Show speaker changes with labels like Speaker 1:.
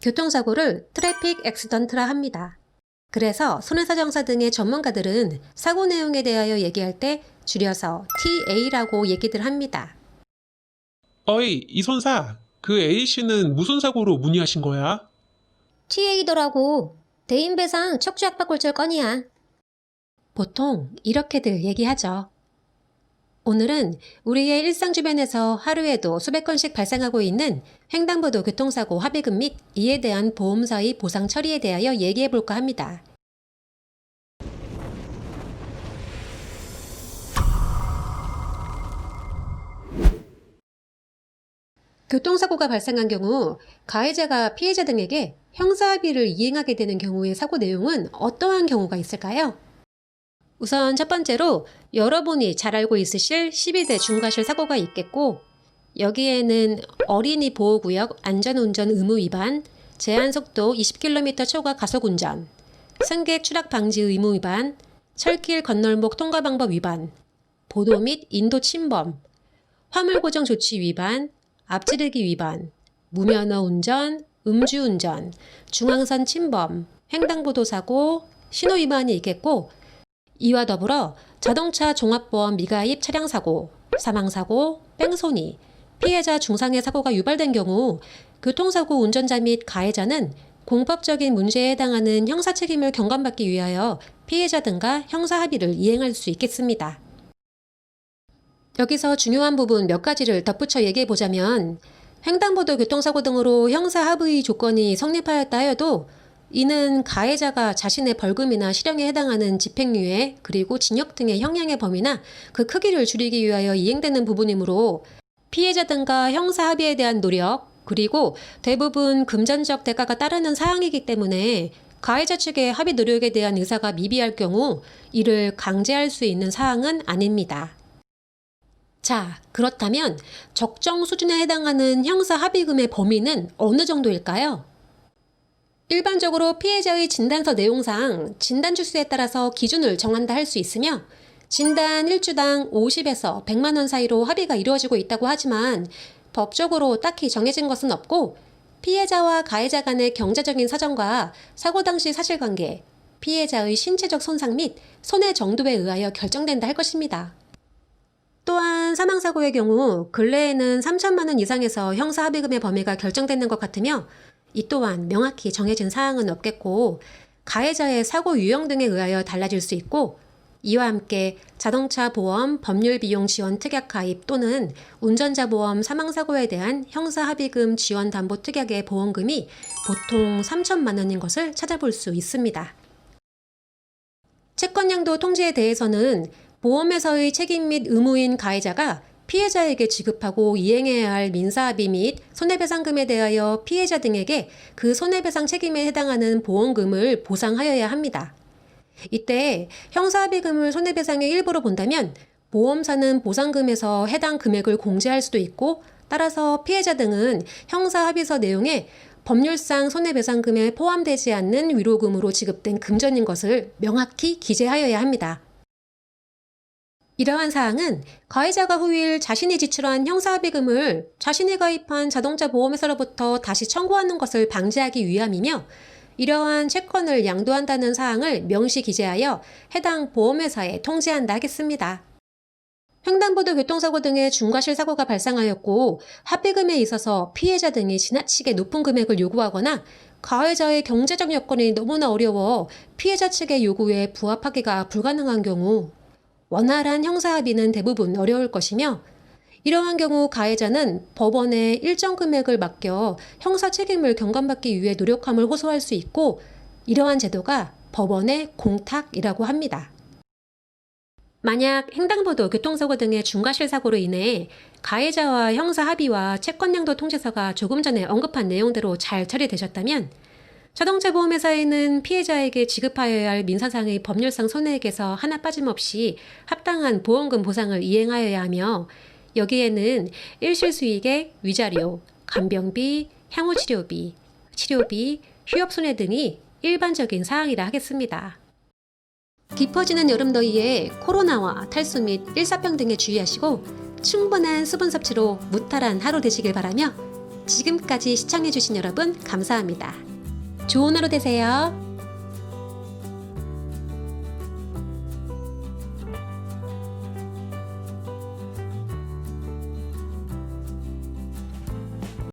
Speaker 1: 교통사고를 트래픽 액시던트라 합니다. 그래서 손해사정사 등의 전문가들은 사고 내용에 대하여 얘기할 때 줄여서 TA라고 얘기들 합니다.
Speaker 2: 어이, 이선사. 그 A씨는 무슨 사고로 문의하신 거야?
Speaker 1: TA더라고. 대인배상 척추약박골절 건이야. 보통 이렇게들 얘기하죠. 오늘은 우리의 일상 주변에서 하루에도 수백 건씩 발생하고 있는 횡단보도 교통사고 합의금 및 이에 대한 보험사의 보상 처리에 대하여 얘기해 볼까 합니다. 교통사고가 발생한 경우 가해자가 피해자 등에게 형사합의를 이행하게 되는 경우의 사고 내용은 어떠한 경우가 있을까요? 우선 첫 번째로 여러분이 잘 알고 있으실 12대 중과실 사고가 있겠고, 여기에는 어린이 보호구역 안전운전 의무 위반, 제한속도 20km 초과 가속운전, 승객 추락 방지 의무 위반, 철길 건널목 통과 방법 위반, 보도 및 인도 침범, 화물 고정 조치 위반, 앞지르기 위반, 무면허 운전, 음주운전, 중앙선 침범, 횡단보도 사고, 신호 위반이 있겠고, 이와 더불어 자동차 종합보험 미가입 차량사고, 사망사고, 뺑소니, 피해자 중상해 사고가 유발된 경우 교통사고 운전자 및 가해자는 공법적인 문제에 해당하는 형사책임을 경감받기 위하여 피해자 등과 형사합의를 이행할 수 있겠습니다. 여기서 중요한 부분 몇 가지를 덧붙여 얘기해 보자면, 횡단보도 교통사고 등으로 형사합의 조건이 성립하였다 하여도 이는 가해자가 자신의 벌금이나 실형에 해당하는 집행유예 그리고 징역 등의 형량의 범위나 그 크기를 줄이기 위하여 이행되는 부분이므로 피해자 등과 형사합의에 대한 노력 그리고 대부분 금전적 대가가 따르는 사항이기 때문에 가해자 측의 합의 노력에 대한 의사가 미비할 경우 이를 강제할 수 있는 사항은 아닙니다. 자, 그렇다면 적정 수준에 해당하는 형사합의금의 범위는 어느 정도일까요? 일반적으로 피해자의 진단서 내용상 진단 주수에 따라서 기준을 정한다 할 수 있으며, 진단 1주당 50에서 100만 원 사이로 합의가 이루어지고 있다고 하지만 법적으로 딱히 정해진 것은 없고, 피해자와 가해자 간의 경제적인 사정과 사고 당시 사실관계, 피해자의 신체적 손상 및 손해 정도에 의하여 결정된다 할 것입니다. 또한 사망사고의 경우 근래에는 3천만 원 이상에서 형사합의금의 범위가 결정되는 것 같으며, 이 또한 명확히 정해진 사항은 없겠고 가해자의 사고 유형 등에 의하여 달라질 수 있고, 이와 함께 자동차 보험 법률 비용 지원 특약 가입 또는 운전자 보험 사망사고에 대한 형사합의금 지원 담보 특약의 보험금이 보통 3천만 원인 것을 찾아볼 수 있습니다. 채권양도 통지에 대해서는 보험회사의 책임 및 의무인 가해자가 피해자에게 지급하고 이행해야 할 민사합의 및 손해배상금에 대하여 피해자 등에게 그 손해배상 책임에 해당하는 보험금을 보상하여야 합니다. 이때 형사합의금을 손해배상의 일부로 본다면 보험사는 보상금에서 해당 금액을 공제할 수도 있고, 따라서 피해자 등은 형사합의서 내용에 법률상 손해배상금에 포함되지 않는 위로금으로 지급된 금전인 것을 명확히 기재하여야 합니다. 이러한 사항은 가해자가 후일 자신이 지출한 형사합의금을 자신이 가입한 자동차 보험회사로부터 다시 청구하는 것을 방지하기 위함이며, 이러한 채권을 양도한다는 사항을 명시 기재하여 해당 보험회사에 통지한다 하겠습니다. 횡단보도 교통사고 등의 중과실 사고가 발생하였고 합의금에 있어서 피해자 등이 지나치게 높은 금액을 요구하거나 가해자의 경제적 여건이 너무나 어려워 피해자 측의 요구에 부합하기가 불가능한 경우 원활한 형사합의는 대부분 어려울 것이며, 이러한 경우 가해자는 법원에 일정 금액을 맡겨 형사 책임을 경감받기 위해 노력함을 호소할 수 있고, 이러한 제도가 법원의 공탁이라고 합니다. 만약 횡단보도 교통사고 등의 중과실 사고로 인해 가해자와 형사합의와 채권양도 통지서가 조금 전에 언급한 내용대로 잘 처리되셨다면 자동차 보험회사에는 피해자에게 지급하여야 할 민사상의 법률상 손해액에서 하나 빠짐없이 합당한 보험금 보상을 이행하여야 하며, 여기에는 일실수익의 위자료, 간병비, 향후치료비, 치료비, 휴업손해 등이 일반적인 사항이라 하겠습니다. 깊어지는 여름더위에 코로나와 탈수 및 일사병 등에 주의하시고 충분한 수분 섭취로 무탈한 하루 되시길 바라며, 지금까지 시청해주신 여러분 감사합니다. 좋은 하루 되세요.